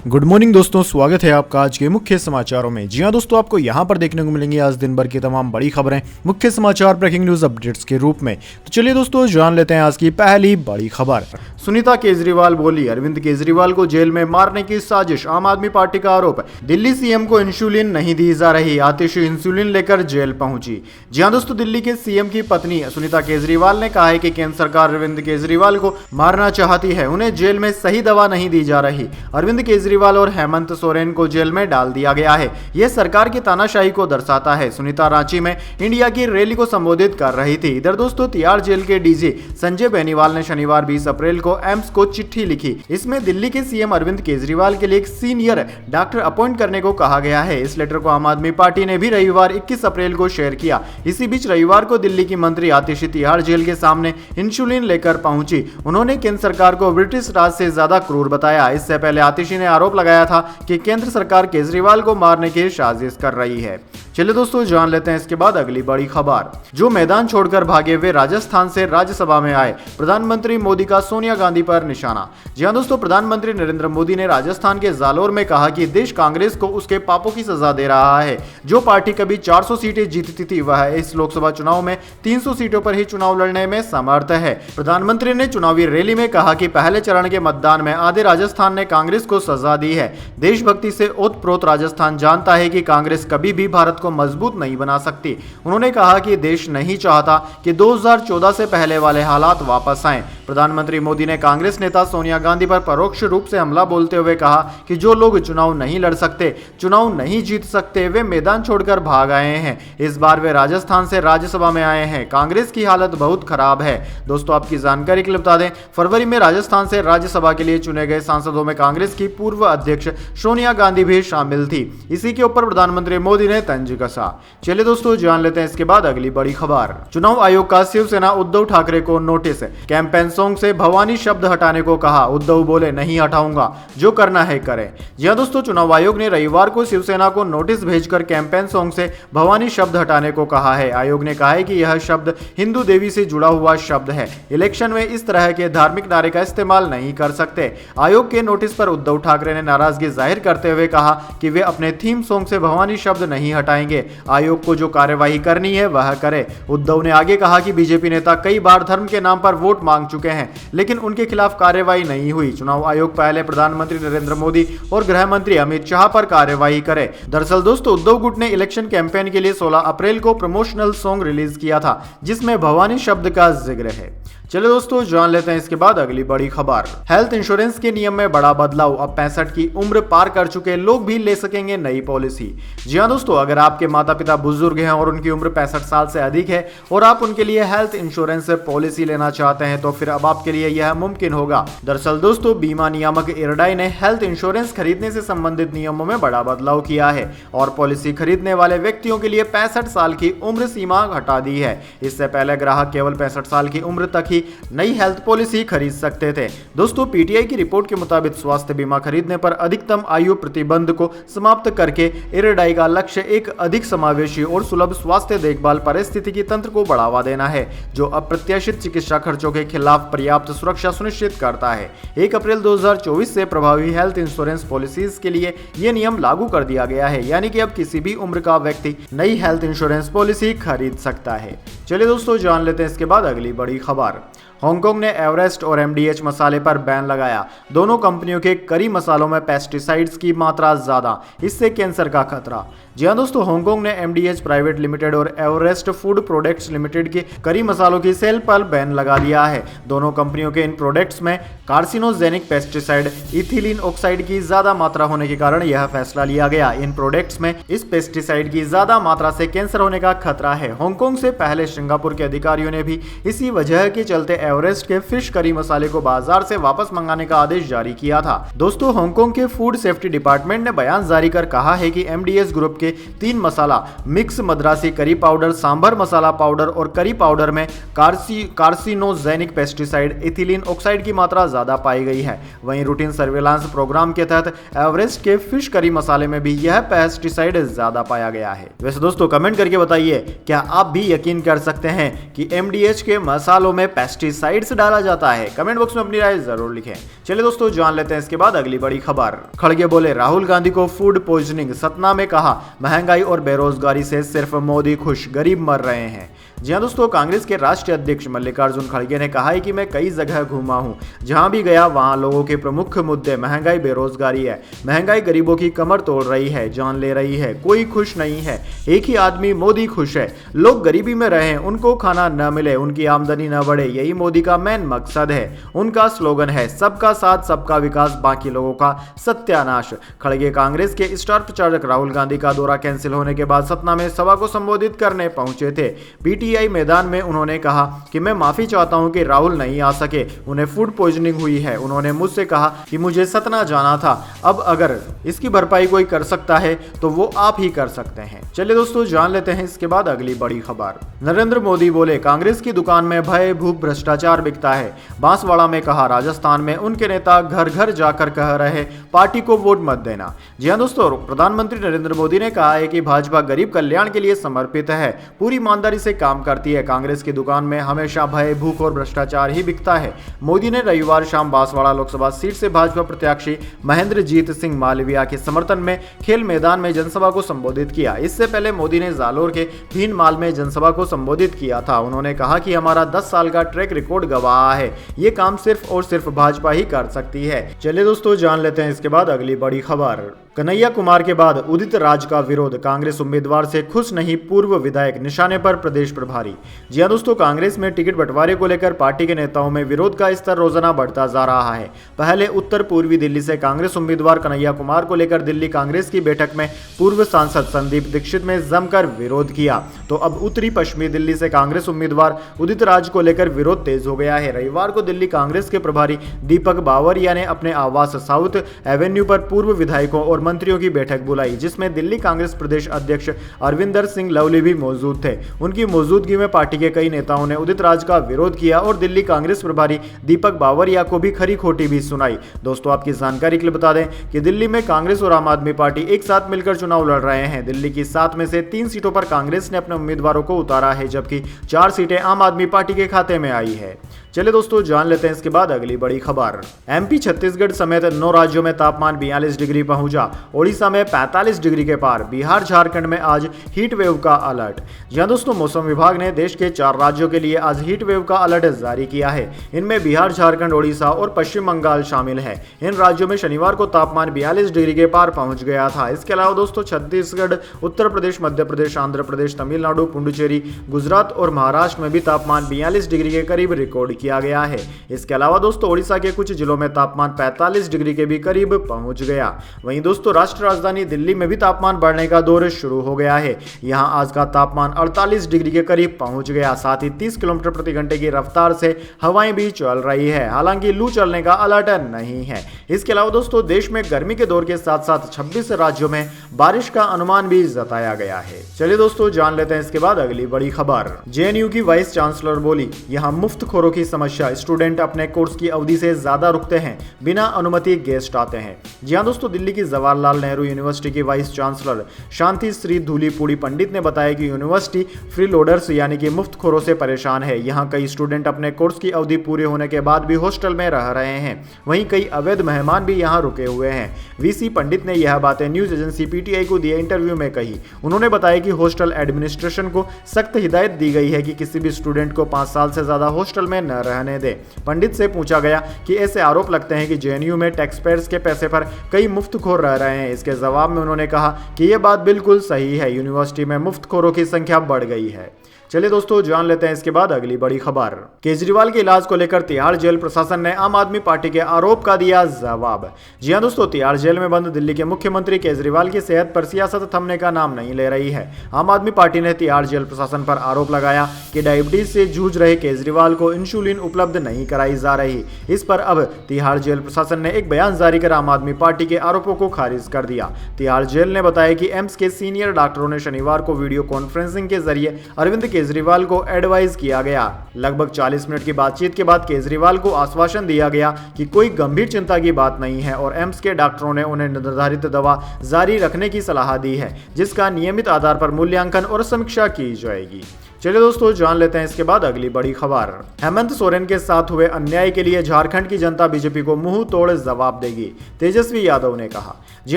Good morning दोस्तों, स्वागत है आपका आज के मुख्य समाचारों में। जी हां दोस्तों, आपको यहां पर देखने को मिलेंगी आज दिन भर की तमाम बड़ी खबरें मुख्य समाचार ब्रेकिंग न्यूज अपडेट्स के रूप में। तो चलिए दोस्तों, जान लेते हैं आज की पहली बड़ी खबर। सुनीता केजरीवाल बोली, अरविंद केजरीवाल को जेल में मारने की साजिश, आम आदमी पार्टी का आरोप। दिल्ली सीएम को इंसुलिन नहीं दी जा रही, आतिशी इंसुलिन लेकर जेल पहुंची। जी हां दोस्तों, दिल्ली के सीएम की पत्नी सुनीता केजरीवाल ने कहा है कि केंद्र सरकार अरविंद केजरीवाल को मारना चाहती है, उन्हें जेल में सही दवा नहीं दी जा रही। अरविंद केजरीवाल और हेमंत सोरेन को जेल में डाल दिया गया है, यह सरकार की तानाशाही को दर्शाता है। सुनीता रांची में इंडिया की रैली को संबोधित कर रही थी। इधर दोस्तों, तिहाड़ जेल के डीजी संजय बेनीवाल ने शनिवार 20 अप्रैल को एम्स को चिट्ठी लिखी। इसमें दिल्ली के सीएम अरविंद केजरीवाल के लिए एक सीनियर डॉक्टर अपॉइंट करने को कहा गया है। इस लेटर को आम आदमी पार्टी ने भी रविवार 21 अप्रैल को शेयर किया। इसी बीच रविवार को दिल्ली की मंत्री आतिशी तिहाड़ जेल के सामने इंसुलिन लेकर पहुंची। उन्होंने केंद्र सरकार को ब्रिटिश राज से ज्यादा क्रूर बताया। इससे पहले आतिशी ने आरोप लगाया था कि केंद्र सरकार केजरीवाल को मारने की साजिश कर रही है। चलिए दोस्तों, जान लेते हैं इसके बाद अगली बड़ी खबर। जो मैदान छोड़कर भागे वे राजस्थान से राज्यसभा में आए, प्रधानमंत्री मोदी का सोनिया गांधी पर निशाना। जी हां दोस्तों, प्रधानमंत्री नरेंद्र मोदी ने राजस्थान के जालोर में कहा कि देश कांग्रेस को उसके पापों की सजा दे रहा है। जो पार्टी कभी 400 सीटें जीतती थी, वह इस लोकसभा चुनाव में 300 सीटों पर ही चुनाव लड़ने में समर्थ है। प्रधानमंत्री ने चुनावी रैली में कहा कि पहले चरण के मतदान में आधे राजस्थान ने कांग्रेस को सजा दी है। देशभक्ति से ओतप्रोत राजस्थान जानता है कि कांग्रेस कभी भी भारत को मजबूत नहीं बना सकती। उन्होंने कहा कि देश नहीं चाहता कि 2014 से पहले वाले हालात वापस आएं। प्रधानमंत्री मोदी ने कांग्रेस नेता सोनिया गांधी पर परोक्ष रूप से हमला बोलते हुए कहा कि जो लोग चुनाव नहीं लड़ सकते, चुनाव नहीं जीत सकते, वे मैदान छोड़कर भाग आए हैं। इस बार वे राजस्थान से राज्यसभा में आए हैं। कांग्रेस की हालत बहुत खराब है। दोस्तों, आपकी जानकारी के लिए बता दें, फरवरी में राजस्थान से राज्यसभा के लिए चुने गए सांसदों में कांग्रेस की पूर्व अध्यक्ष सोनिया गांधी भी शामिल थी। इसी के ऊपर प्रधानमंत्री मोदी ने तंज कसा। चलिए दोस्तों, जान लेते हैं इसके बाद अगली बड़ी खबर। चुनाव आयोग का शिवसेना उद्धव ठाकरे को नोटिस, कैंपेन सॉन्ग से भवानी शब्द हटाने को कहा। उद्धव बोले, नहीं हटाऊंगा, जो करना है करें। जी हां दोस्तों, चुनाव आयोग ने रविवार को शिवसेना को नोटिस भेजकर कैंपेन सॉन्ग से भवानी शब्द हटाने को कहा है। आयोग ने कहा है कि यह शब्द हिंदू देवी से जुड़ा हुआ शब्द है। इलेक्शन में इस तरह के धार्मिक नारे का इस्तेमाल नहीं कर सकते। आयोग के नोटिस पर उद्धव ठाकरे ने नाराजगी जाहिर करते हुए कहा कि वे अपने थीम सॉन्ग से भवानी शब्द नहीं हटाएंगे। आयोग को जो कार्यवाही करनी है वह करे। उद्धव ने आगे कहा कि बीजेपी नेता कई बार धर्म के नाम पर वोट मांग चुके हैं, लेकिन उनके खिलाफ कार्यवाही नहीं हुई। चुनाव आयोग पहले प्रधानमंत्री नरेंद्र मोदी और गृह मंत्री अमित शाह पर कार्यवाही करे। दरअसल दोस्तों, उद्धव गुट ने इलेक्शन कैंपेन के लिए 16 अप्रैल को प्रमोशनल सॉन्ग रिलीज किया था, जिसमें भवानी शब्द का जिक्र है। चलिए दोस्तों, जान लेते हैं इसके बाद अगली बड़ी खबर। हेल्थ इंश्योरेंस के नियम में बड़ा बदलाव, अब 65 की उम्र पार कर चुके लोग भी ले सकेंगे नई पॉलिसी। जी हां दोस्तों, अगर आपके माता पिता बुजुर्ग हैं और उनकी उम्र 65 साल से अधिक है और आप उनके लिए हेल्थ इंश्योरेंस पॉलिसी लेना चाहते हैं, तो फिर अब आपके लिए यह मुमकिन होगा। दरअसल दोस्तों, बीमा नियामक इरडाई ने हेल्थ इंश्योरेंस खरीदने से संबंधित नियमों में बड़ा बदलाव किया है और पॉलिसी खरीदने वाले व्यक्तियों के लिए 65 साल की उम्र सीमा घटा दी है। इससे पहले ग्राहक केवल 65 साल की उम्र तक ही नई हेल्थ पॉलिसी खरीद सकते थे। दोस्तों, पीटीआई की रिपोर्ट के मुताबिक स्वास्थ्य बीमा खरीदने पर अधिकतम आयु प्रतिबंध को समाप्त करके इरडाई का लक्ष्य एक अधिक समावेशी और सुलभ स्वास्थ्य देखभाल पारिस्थितिकी तंत्र को बढ़ावा देना है, जो अप्रत्याशित चिकित्सा खर्चों के खिलाफ पर्याप्त सुरक्षा सुनिश्चित करता है। 1 अप्रैल 2024 से प्रभावी हेल्थ इंश्योरेंस पॉलिसीज के लिए यह नियम लागू कर दिया गया है, यानी कि अब किसी भी उम्र का व्यक्ति नई हेल्थ इंश्योरेंस पॉलिसी खरीद सकता है। चलिए दोस्तों, जान लेते हैं इसके बाद अगली बड़ी खबर। हांगकांग ने एवरेस्ट और एमडीएच मसाले पर बैन लगाया। दोनों कंपनियों के करी मसालों में पेस्टिसाइड्स की मात्रा ज्यादा, इससे कैंसर का खतरा। जी हां दोस्तों, हांगकांग ने एमडीएच प्राइवेट लिमिटेड और एवरेस्ट फूड प्रोडक्ट्स लिमिटेड के करी मसालों की सेल पर बैन लगा दिया है। दोनों कंपनियों के इन प्रोडक्ट्स में कार्सिनोजेनिक पेस्टिसाइड इथिलीन ऑक्साइड की ज्यादा मात्रा होने के कारण यह फैसला लिया गया। इन प्रोडक्ट्स में इस पेस्टिसाइड की ज्यादा मात्रा से कैंसर होने का खतरा है। हांगकांग से पहले सिंगापुर के अधिकारियों ने भी इसी वजह के चलते एवरेस्ट के फिश करी मसाले को बाजार से वापस मंगाने का आदेश जारी किया था। दोस्तों, हांगकांग के फूड सेफ्टी डिपार्टमेंट ने बयान जारी कर कहा है कि एमडीएच ग्रुप के 3 मसाला mix Madrasi curry powder, sambar masala powder और करी पाउडर में कार्सिनोजेनिक पेस्टिसाइड इथिलीन ऑक्साइड की मात्रा ज्यादा पाई गई है। वहीं रूटीन सर्विलांस प्रोग्राम के तहत एवरेस्ट के फिश करी मसाले में भी यह पेस्टिसाइड ज्यादा पाया गया है। वैसे दोस्तों, कमेंट करके बताइए, क्या आप भी यकीन कर सकते हैं कि एमडीएच के मसालों में पेस्टिसाइड साइड से डाला जाता है? कमेंट बॉक्स में अपनी राय जरूर लिखें। चलिए दोस्तों जान लेते हैं इसके बाद अगली बड़ी खबर। खड़गे बोले राहुल गांधी को फूड पॉइजनिंग, सतना में कहा महंगाई और बेरोजगारी से सिर्फ मोदी खुश, गरीब मर रहे हैं। जी हाँ दोस्तों, कांग्रेस के राष्ट्रीय अध्यक्ष मल्लिकार्जुन खड़गे ने कहा है कि मैं कई जगह घूमा हूँ, जहां भी गया वहां लोगों के प्रमुख मुद्दे महंगाई, बेरोजगारी है। महंगाई गरीबों की कमर तोड़ रही है, जान ले रही है, कोई खुश नहीं है। एक ही आदमी मोदी खुश है। लोग गरीबी में रहें, उनको खाना न मिले, उनकी आमदनी न बढ़े, यही मोदी का मेन मकसद है। उनका स्लोगन है सबका साथ सबका विकास, बाकी लोगों का सत्यानाश। खड़गे कांग्रेस के स्टार प्रचारक राहुल गांधी का दौरा कैंसिल होने के बाद सतना में सभा को संबोधित करने पहुंचे थे। पीटीआई मैदान में उन्होंने कहा कि मैं माफी चाहता हूं कि राहुल नहीं आ सके, उन्हें फूड पॉइजनिंग हुई है। उन्होंने मुझसे कहा कि मुझे सतना जाना था, अब अगर इसकी भरपाई कोई कर सकता है तो वो आप ही कर सकते हैं। चलिए दोस्तों जान लेते हैं इसके बाद अगली बड़ी खबर। नरेंद्र मोदी बोले कांग्रेस की दुकान में भय भूख भ्रष्टाचार बिकता है। बांसवाड़ा में कहा राजस्थान में उनके नेता घर घर जाकर कह रहे पार्टी को वोट मत देना। जी हाँ दोस्तों, प्रधानमंत्री नरेंद्र मोदी ने कहा है कि भाजपा गरीब कल्याण के लिए समर्पित है, पूरी ईमानदारी से काम करती है। कांग्रेस की दुकान में हमेशा भय भूख और भ्रष्टाचार ही बिकता है। मोदी ने रविवार शाम बांसवाड़ा लोकसभा सीट से भाजपा प्रत्याशी महेंद्रजीत सिंह मालविया के समर्थन में खेल मैदान में जनसभा को संबोधित किया। इससे पहले मोदी ने जालोर के भीनमाल में जनसभा को संबोधित किया था। उन्होंने कहा कि हमारा 10 साल का ट्रैक रिकॉर्ड गवाह है, ये काम सिर्फ और सिर्फ भाजपा ही कर सकती है। चलिए दोस्तों जान लेते हैं इसके बाद अगली बड़ी खबर। कन्हैया कुमार के बाद उदित राज का विरोध, कांग्रेस उम्मीदवार से खुश नहीं पूर्व विधायक, निशाने पर प्रदेश प्रभारी। जी हां दोस्तों, कांग्रेस में टिकट बंटवारे को लेकर पार्टी के नेताओं में विरोध का स्तर रोजाना बढ़ता जा रहा है। पहले उत्तर पूर्वी दिल्ली से कांग्रेस उम्मीदवार कन्हैया कुमार को लेकर दिल्ली कांग्रेस की बैठक में पूर्व सांसद संदीप दीक्षित ने जमकर विरोध किया, तो अब उत्तरी पश्चिमी दिल्ली से कांग्रेस उम्मीदवार उदित राज को लेकर विरोध तेज हो गया है। रविवार को दिल्ली कांग्रेस के प्रभारी दीपक बावरिया ने अपने आवास साउथ एवेन्यू पर पूर्व विधायकों और मंत्रियों की बैठक बुलाई, जिसमें दिल्ली कांग्रेस प्रदेश अध्यक्ष अरविंदर सिंह लवली भी मौजूद थे। उनकी मौजूदगी में पार्टी के कई नेताओं ने उदित राज का विरोध किया और दिल्ली कांग्रेस प्रभारी दीपक बावरिया को भी खरी खोटी भी सुनाई। दोस्तों आपकी जानकारी के लिए बता दें कि दिल्ली में कांग्रेस और आम आदमी पार्टी एक साथ मिलकर चुनाव लड़ रहे हैं। दिल्ली की 7 में से 3 सीटों पर कांग्रेस ने अपने उम्मीदवारों को उतारा है, जबकि 4 सीटें आम आदमी पार्टी के खाते में आई है। चलिए दोस्तों जान लेते हैं इसके बाद अगली बड़ी खबर। एमपी, छत्तीसगढ़ समेत 9 राज्यों में तापमान 42 डिग्री पहुंचा, ओडिशा में 45 डिग्री के पार। बिहार, झारखंड में आज हीट वेव का अलर्ट। जी दोस्तों, मौसम विभाग ने देश के 4 राज्यों के लिए आज हीट वेव का अलर्ट जारी किया है। इनमें बिहार, झारखंड, ओडिशा और पश्चिम बंगाल शामिल है। इन राज्यों में शनिवार को तापमान 42 डिग्री के पार पहुंच गया था। इसके अलावा दोस्तों छत्तीसगढ़, उत्तर प्रदेश, मध्य प्रदेश, आंध्र प्रदेश, तमिलनाडु, पुडुचेरी, गुजरात और महाराष्ट्र में भी तापमान 42 डिग्री के करीब रिकॉर्ड किया गया है। इसके अलावा दोस्तों ओडिशा के कुछ जिलों में तापमान 45 डिग्री के भी करीब पहुंच गया। वहीं दोस्तों राष्ट्रीय राजधानी दिल्ली में भी तापमान बढ़ने का दौर शुरू हो गया है। यहां आज का तापमान 48 डिग्री के करीब पहुंच गया। साथ ही 30 किलोमीटर प्रति घंटे की रफ्तार से हवाएं भी चल रही है। हालांकि लू चलने का अलर्ट नहीं है। इसके अलावा दोस्तों देश में गर्मी के दौर के साथ साथ 26 राज्यों में बारिश का अनुमान भी जताया गया है। चलिए दोस्तों जान लेते हैं इसके बाद अगली बड़ी खबर। जेएनयू की वाइस चांसलर बोली यहां मुफ्तखोरों की समस्या, स्टूडेंट अपने कोर्स की अवधि से ज्यादा रुकते हैं, बिना अनुमति गेस्ट आते हैं। जी हां दोस्तों, दिल्ली की जवाहरलाल नेहरू यूनिवर्सिटी की वाइस चांसलर शांति श्री धूलीपुड़ी पंडित ने बताया कि यूनिवर्सिटी फ्री लोडर्स यानी कि मुफ्तखोरों से परेशान है। यहां कई स्टूडेंट अपने कोर्स की अवधि पूरे होने के बाद भी हॉस्टल में रह रहे हैं। वहीं कई अवैध मेहमान भी यहां रुके हुए हैं। वीसी पंडित ने यह बातें न्यूज एजेंसी पीटीआई को दिए इंटरव्यू में कही। उन्होंने बताया कि हॉस्टल एडमिनिस्ट्रेशन को सख्त हिदायत दी गई है कि किसी भी स्टूडेंट को 5 साल से ज्यादा हॉस्टल में न रहने दे। पंडित से पूछा गया कि ऐसे आरोप लगते हैं कि जेएनयू में टैक्स पेयर्स के पैसे पर कई मुफ्तखोर रह रहे हैं। इसके जवाब में उन्होंने कहा कि यह बात बिल्कुल सही है, यूनिवर्सिटी में मुफ्तखोरों की संख्या बढ़ गई है। चलिए दोस्तों जान लेते हैं इसके बाद अगली बड़ी खबर। केजरीवाल के इलाज को लेकर तिहाड़ जेल प्रशासन ने आम आदमी पार्टी के आरोप का दिया जवाब। जी हां दोस्तों, तिहाड़ जेल में बंद दिल्ली के मुख्यमंत्री केजरीवाल की सेहत पर सियासत थमने का नाम नहीं ले रही है। आम आदमी पार्टी ने तिहाड़ जेल प्रशासन पर आरोप लगाया कि डायबिटीज से जूझ रहे केजरीवाल को इंसुलिन उपलब्ध नहीं कराई जा रही। इस पर अब तिहाड़ जेल प्रशासन ने एक बयान जारी कर आम आदमी पार्टी के आरोपों को खारिज कर दिया। तिहाड़ जेल ने बताया कि एम्स के सीनियर डॉक्टरों ने शनिवार को वीडियो कॉन्फ्रेंसिंग के जरिए अरविंद केजरीवाल को एडवाइस किया गया। लगभग 40 मिनट की बातचीत के बाद केजरीवाल को आश्वासन दिया गया कि कोई गंभीर चिंता की बात नहीं है और एम्स के डॉक्टरों ने उन्हें निर्धारित दवा जारी रखने की सलाह दी है, जिसका नियमित आधार पर मूल्यांकन और समीक्षा की जाएगी। चलिए दोस्तों जान लेते हैं इसके बाद अगली बड़ी खबर। हेमंत सोरेन के साथ हुए अन्याय के लिए झारखंड की जनता बीजेपी को मुंह तोड़ जवाब देगी, तेजस्वी यादव ने कहा। जी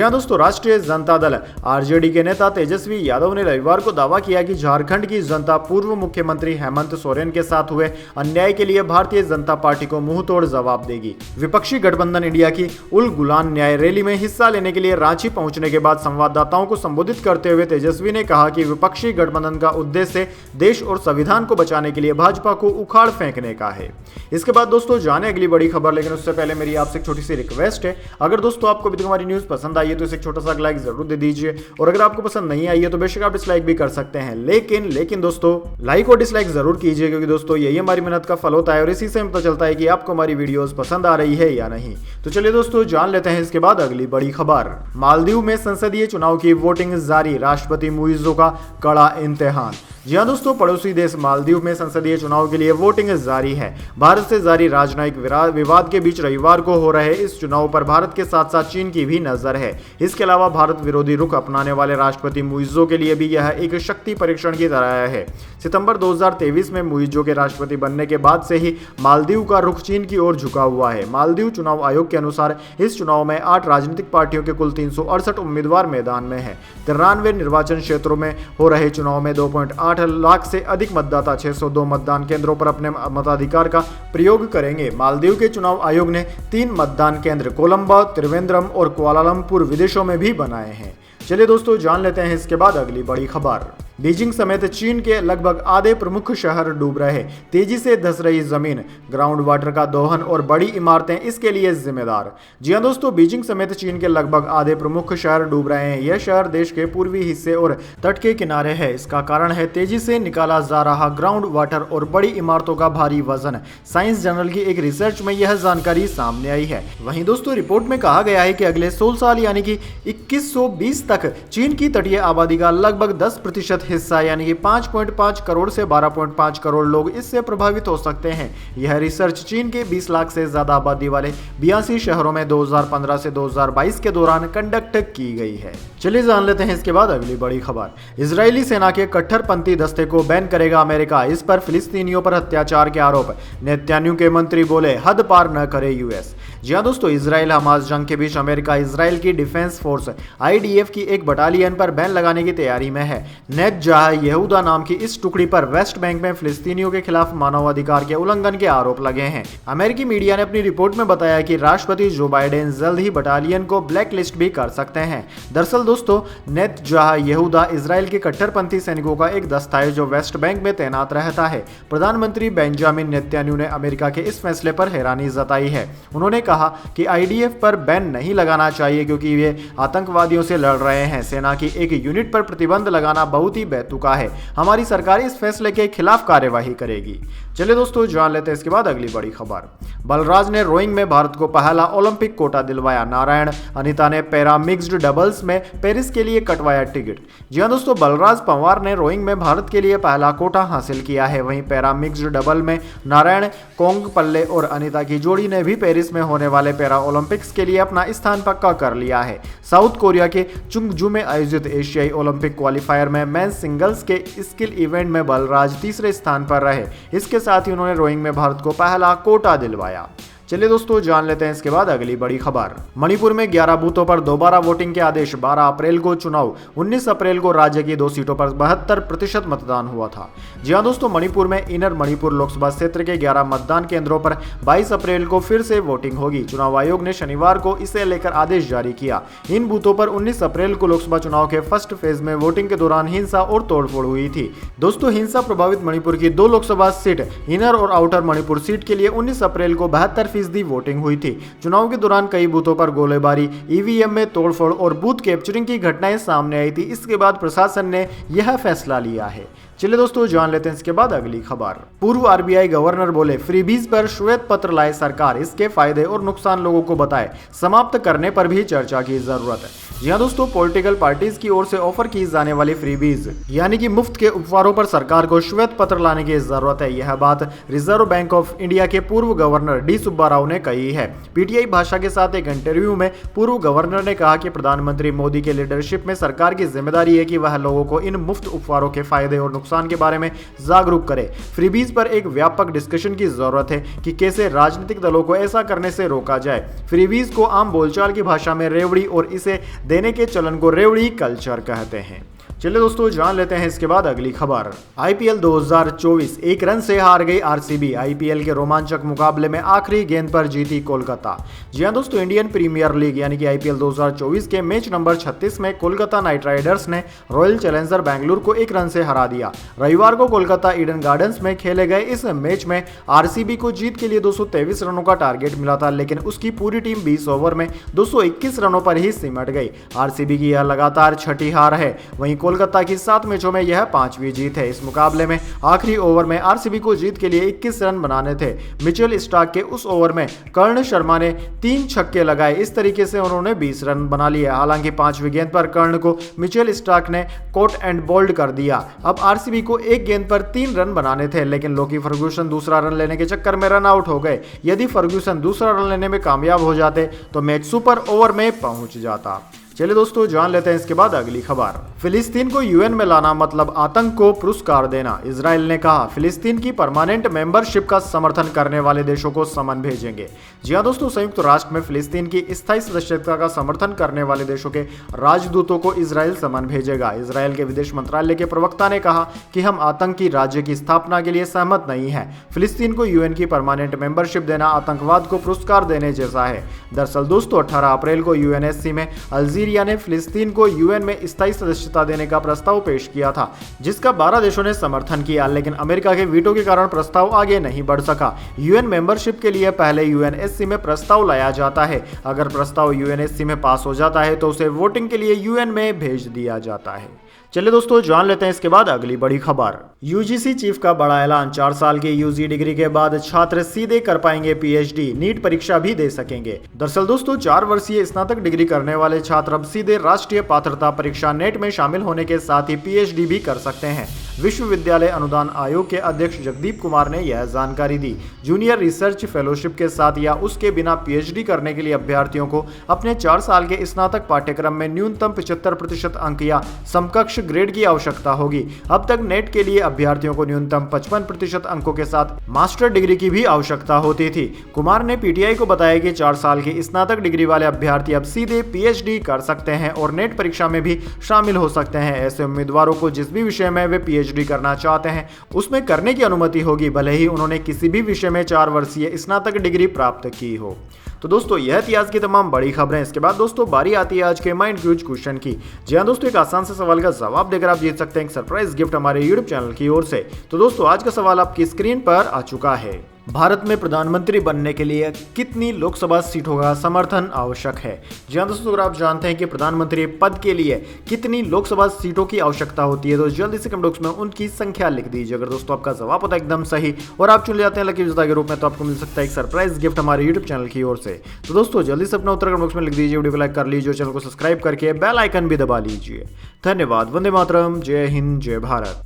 हां दोस्तों, राष्ट्रीय जनता दल आरजेडी के नेता तेजस्वी यादव ने रविवार को दावा किया कि झारखंड की जनता पूर्व मुख्यमंत्री हेमंत सोरेन के साथ हुए अन्याय के लिए भारतीय जनता पार्टी को मुंह तोड़ जवाब देगी। विपक्षी गठबंधन इंडिया की उल गुलान न्याय रैली में हिस्सा लेने के लिए रांची पहुंचने के बाद संवाददाताओं को संबोधित करते हुए तेजस्वी ने कहा कि विपक्षी गठबंधन का उद्देश्य देश और संविधान को बचाने के लिए भाजपा को उखाड़ फेंकने का है। इसके बाद दोस्तों जाने अगली बड़ी खबर, लेकिन उससे पहले मेरी आपसे एक छोटी सी रिक्वेस्ट है, अगर दोस्तों आपको अभी तक हमारी न्यूज पसंद आई है तो इसे एक छोटा सा लाइक जरूर दे दीजिए, और अगर आपको पसंद नहीं आई है तो बेशक आप डिसलाइक भी कर सकते हैं, लेकिन दोस्तों लाइक और डिसलाइक जरूर कीजिए, क्योंकि दोस्तों यही हमारी मेहनत का फल होता है और इसी से पता चलता है कि आपको हमारी वीडियोस पसंद आ रही है या नहीं। तो चलिए दोस्तों जान लेते हैं इसके बाद अगली बड़ी खबर। मालदीव में संसदीय चुनाव की वोटिंग जारी, राष्ट्रपति मुइज्जो का कड़ा इम्तिहान। जी हाँ दोस्तों, पड़ोसी देश मालदीव में संसदीय चुनाव के लिए वोटिंग जारी है। भारत से जारी राजनयिक विवाद के बीच रविवार को हो रहे इस चुनाव पर भारत के साथ साथ चीन की भी नजर है। इसके अलावा भारत विरोधी रुख अपनाने वाले राष्ट्रपति मुइज्जो के लिए भी यह एक शक्ति परीक्षण की तरह है। सितंबर 2023 में मुइज्जो के राष्ट्रपति बनने के बाद से ही मालदीव का रुख चीन की ओर झुका हुआ है। मालदीव चुनाव आयोग के अनुसार इस चुनाव में 8 राजनीतिक पार्टियों के कुल 368 उम्मीदवार मैदान में है। 93 निर्वाचन क्षेत्रों में हो रहे चुनाव में 2.8 लाख से अधिक मतदाता 602 मतदान केंद्रों पर अपने मताधिकार का प्रयोग करेंगे। मालदीव के चुनाव आयोग ने 3 मतदान केंद्र कोलंबो, त्रिवेंद्रम और कुआलालंपुर विदेशों में भी बनाए हैं। चलिए दोस्तों जान लेते हैं इसके बाद अगली बड़ी खबर। बीजिंग समेत चीन के लगभग आधे प्रमुख शहर डूब रहे, तेजी से धंस रही जमीन, ग्राउंड वाटर का दोहन और बड़ी इमारतें इसके लिए जिम्मेदार। जी हां दोस्तों, बीजिंग समेत चीन के लगभग आधे प्रमुख शहर डूब रहे हैं। यह शहर देश के पूर्वी हिस्से और तट के किनारे है। इसका कारण है तेजी से निकाला जा रहा ग्राउंड वाटर और बड़ी इमारतों का भारी वजन। साइंस जर्नल की एक रिसर्च में यह जानकारी सामने आई है। वहीं दोस्तों रिपोर्ट में कहा गया है कि अगले 16 साल यानी कि 2120 तक चीन की तटीय आबादी का लगभग 10% हिस्सा यानी कि 5.5 करोड़ से 12.5 करोड़ लोग इससे प्रभावित हो सकते हैं। यह रिसर्च चीन के 20 लाख से ज्यादा आबादी वाले 82 शहरों में 2015 से 2022 के दौरान कंडक्ट की गई है। चलिए जान लेते हैं इसके बाद अगली बड़ी खबर। इजरायली सेना के कट्टरपंथी दस्ते को बैन करेगा अमेरिका, इस पर फिलिस्तीनियों पर अत्याचार के आरोप। नेतन्याहू के मंत्री बोले हद पार न करे यूएस। जी हाँ दोस्तों, इजराइल हमास जंग के बीच अमेरिका इजराइल की डिफेंस फोर्स IDF की एक बटालियन पर बैन लगाने की तैयारी में है। नेतन्याहू यहूदा नाम की इस टुकड़ी पर वेस्ट बैंक में फिलिस्तीनियों के खिलाफ मानवाधिकार के उल्लंघन के आरोप लगे हैं। अमेरिकी मीडिया ने अपनी रिपोर्ट में बताया कि राष्ट्रपति जो बाइडेन जल्द ही बटालियन को ब्लैक लिस्ट भी कर सकते हैं। दरअसल दोस्तों, नेतन्याहू यहूदा इजराइल के कट्टरपंथी सैनिकों का एक दस्ता है जो वेस्ट बैंक में तैनात रहता है। प्रधानमंत्री बेंजामिन नेतन्याहू ने अमेरिका के इस फैसले पर हैरानी जताई है। उन्होंने कहा कि IDF पर बैन नहीं लगाना चाहिए क्योंकि वे आतंकवादियों से लड़ रहे हैं। सेना की एक यूनिट पर प्रतिबंध लगाना बहुत ही बेतुका है। हमारी सरकार इस फैसले के खिलाफ कार्यवाही करेगी। चलिए दोस्तों जान लेते हैं इसके बाद अगली बड़ी खबर। बलराज ने रोइंग में भारत को पहला ओलंपिक कोटा दिलवाया। नारायण अनिता ने पैरा मिक्स्ड डबल्स में पेरिस के लिए कटवाया टिकट। जी हां दोस्तों, बलराज पंवार ने रोइंग में भारत के लिए पहला कोटा हासिल किया है। वहीं पैरा मिक्स्ड डबल में नारायण कोंगपल्ले और अनिता की जोड़ी ने भी पेरिस में होने वाले पैरा ओलंपिक्स के लिए अपना स्थान पक्का कर लिया है। साउथ कोरिया के चुंगजू में आयोजित एशियाई ओलंपिक क्वालिफायर में मेंस सिंगल्स के स्किल इवेंट में बलराज तीसरे स्थान पर रहे। इसके साथ ही उन्होंने रोइंग में भारत को पहला कोटा दिलवाया। चलिए दोस्तों जान लेते हैं इसके बाद अगली बड़ी खबर। मणिपुर में 11 बूथों पर दोबारा वोटिंग के आदेश। 12 अप्रैल को चुनाव, 19 अप्रैल को राज्य की 2 सीटों पर 72% मतदान हुआ था। जी हां दोस्तों, मणिपुर में इनर मणिपुर लोकसभा क्षेत्र के 11 मतदान केंद्रों पर 22 अप्रैल को फिर से वोटिंग होगी। चुनाव आयोग ने शनिवार को इसे लेकर आदेश जारी किया। इन बूथों पर 19 अप्रैल को लोकसभा चुनाव के फर्स्ट फेज में वोटिंग के दौरान हिंसा और तोड़फोड़ हुई थी। दोस्तों, हिंसा प्रभावित मणिपुर की 2 लोकसभा सीट इनर और आउटर मणिपुर सीट के लिए 19 अप्रैल को 72% वोटिंग हुई थी। चुनाव के दौरान कई बूथों पर गोलीबारी, EVM में तोड़फोड़ और बूथ कैप्चरिंग की घटनाएं सामने आई थी। इसके बाद प्रशासन ने यह फैसला लिया है। चलिए दोस्तों जान लेते हैं इसके बाद अगली खबर। पूर्व RBI गवर्नर बोले फ्रीबीज पर श्वेत पत्र लाए सरकार, इसके फायदे और नुकसान लोगों को बताए, समाप्त करने पर भी चर्चा की जरूरत है। जी हाँ दोस्तों, पॉलिटिकल पार्टीज की ओर से ऑफर की जाने वाली फ्रीबीज यानी कि मुफ्त के उपहारों पर सरकार को श्वेत पत्र लाने की जरूरत है। यह बात रिजर्व बैंक ऑफ इंडिया के पूर्व गवर्नर डी सुब्बा राव ने कही है। पीटीआई भाषा के साथ एक इंटरव्यू में पूर्व गवर्नर ने कहा कि प्रधानमंत्री मोदी के लीडरशिप में सरकार की जिम्मेदारी है कि वह लोगों को इन मुफ्त उपहारों के फायदे और नुकसान के बारे में जागरूक करे। फ्रीबीज पर एक व्यापक डिस्कशन की जरूरत है कि कैसे राजनीतिक दलों को ऐसा करने से रोका जाए। फ्रीबीज को आम बोलचाल की भाषा में रेवड़ी और इसे देने के चलन को रेवड़ी कल्चर कहते हैं। चलिए दोस्तों, जान लेते हैं इसके बाद अगली खबर। आईपीएल 2024 एक रन से हार गई आरसीबी। आईपीएल के रोमांचक मुकाबले में आखिरी गेंद पर जीती कोलकाता। जी हां दोस्तों, इंडियन प्रीमियर लीग यानी कि आईपीएल 2024 के मैच नंबर 36 में कोलकाता नाइट राइडर्स ने रॉयल चैलेंजर बेंगलुरु को एक रन से हरा दिया। रविवार को कोलकाता ईडन गार्डन्स में खेले गए इस मैच में आरसीबी को जीत के लिए 223 रनों का टारगेट मिला था, लेकिन उसकी पूरी टीम 20 ओवर में 221 रनों पर ही सिमट गई। आरसीबी की यह लगातार छठी हार है। वहीं कोलकाता की 7 मैचों में यह 5वीं जीत है। इस मुकाबले में आखिरी ओवर में आरसीबी को जीत के लिए 21 रन बनाने थे। मिचेल स्टार्क के उस ओवर में कर्ण शर्मा ने 3 छक्के लगाए। इस तरीके से उन्होंने 20 रन बना लिए। हालांकि 5वीं गेंद पर कर्ण को मिचेल स्टार्क ने कॉट एंड बोल्ड कर दिया। अब आरसीबी को एक गेंद पर 3 रन बनाने थे, लेकिन लोकी फर्गूसन दूसरा रन लेने के चक्कर में रन आउट हो गए। यदि फर्गूसन दूसरा रन लेने में कामयाब हो जाते तो मैच सुपर ओवर में पहुंच जाता। चलिए दोस्तों, जान लेते हैं इसके बाद अगली खबर। फिलिस्तीन को यूएन में लाना मतलब आतंक को पुरस्कार देना। इजराइल ने कहा फिलिस्तीन की परमानेंट मेंबरशिप का समर्थन करने वाले देशों को समन भेजेंगे। जी हां दोस्तों, संयुक्त राष्ट्र में फिलिस्तीन की स्थायी सदस्यता का समर्थन करने वाले देशों के राजदूतों को इजराइल समन भेजेगा। इजराइल के विदेश मंत्रालय के प्रवक्ता ने कहा कि हम आतंकी राज्य की स्थापना के लिए सहमत नहीं है। फिलिस्तीन को यूएन की परमानेंट मेंबरशिप देना आतंकवाद को पुरस्कार देने जैसा है। दरअसल दोस्तों, 18 अप्रैल को यूएनएससी में अल्जीरिया ने फिलिस्तीन को यूएन में स्थायी सदस्यता देने का प्रस्ताव पेश किया था, जिसका 12 देशों ने समर्थन किया, लेकिन अमेरिका के वीटो के कारण प्रस्ताव आगे नहीं बढ़ सका। यूएन मेंबरशिप के लिए पहले यूएनएससी में प्रस्ताव लाया जाता है। अगर प्रस्ताव यूएनएससी में पास हो जाता है तो उसे वोटिंग के लिए यूएन में भेज दिया जाता है। चलिए दोस्तों, जान लेते हैं इसके बाद अगली बड़ी खबर। यूजीसी चीफ का बड़ा ऐलान। 4 साल की यूजी डिग्री के बाद छात्र सीधे कर पाएंगे पीएचडी, नीट परीक्षा भी दे सकेंगे। दरअसल दोस्तों, 4 वर्षीय स्नातक डिग्री करने वाले छात्र अब सीधे राष्ट्रीय पात्रता परीक्षा नेट में शामिल होने के साथ ही पीएचडी भी कर सकते हैं। विश्वविद्यालय अनुदान आयोग के अध्यक्ष जगदीप कुमार ने यह जानकारी दी। जूनियर रिसर्च फेलोशिप के साथ या उसके बिना पीएचडी करने के लिए अभ्यर्थियों को अपने 4 साल के स्नातक पाठ्यक्रम में न्यूनतम 75% अंक या समकक्ष ग्रेड की आवश्यकता होगी। अब तक नेट के लिए अभ्यर्थियों को न्यूनतम 55% अंकों के साथ मास्टर डिग्री की भी आवश्यकता होती थी। कुमार ने पीटीआई को बताया कि 4 साल की स्नातक डिग्री वाले अभ्यर्थी अब सीधे पीएचडी कर सकते हैं और नेट परीक्षा में भी शामिल हो सकते हैं। ऐसे उम्मीदवारों को जिस भी विषय में वे पीएचडी करना चाहते हैं उसमें करने की अनुमति होगी, भले ही उन्होंने किसी भी विषय में 4 वर्षीय स्नातक डिग्री प्राप्त की हो। तो दोस्तों, यह थी आज की तमाम बड़ी खबरें। इसके बाद दोस्तों बारी आती है आज के माइंड क्यूज क्वेश्चन की। जी हां दोस्तों, एक आसान से सवाल का जवाब देकर आप जीत सकते हैं एक सरप्राइज गिफ्ट हमारे यूट्यूब चैनल की ओर से। तो दोस्तों, आज का सवाल आपकी स्क्रीन पर आ चुका है। भारत में प्रधानमंत्री बनने के लिए कितनी लोकसभा सीटों का समर्थन आवश्यक है? जी हां दोस्तों, अगर आप जानते हैं कि प्रधानमंत्री पद के लिए कितनी लोकसभा सीटों की आवश्यकता होती है तो जल्दी से कमेंट बॉक्स में उनकी संख्या लिख दीजिए। अगर दोस्तों आपका जवाब होता है एकदम सही और आप चुन जाते हैं लकी विजेता के रूप में, तो आपको मिल सकता है एक सरप्राइज गिफ्ट हमारे यूट्यूब चैनल की ओर से। तो दोस्तों जल्दी से अपना उत्तर कमेंट बॉक्स में लिख दीजिए, वीडियो को लाइक कर लीजिए, चैनल को सब्सक्राइब करके बेल आइकन भी दबा लीजिए। धन्यवाद। वंदे मातरम। जय हिंद, जय भारत।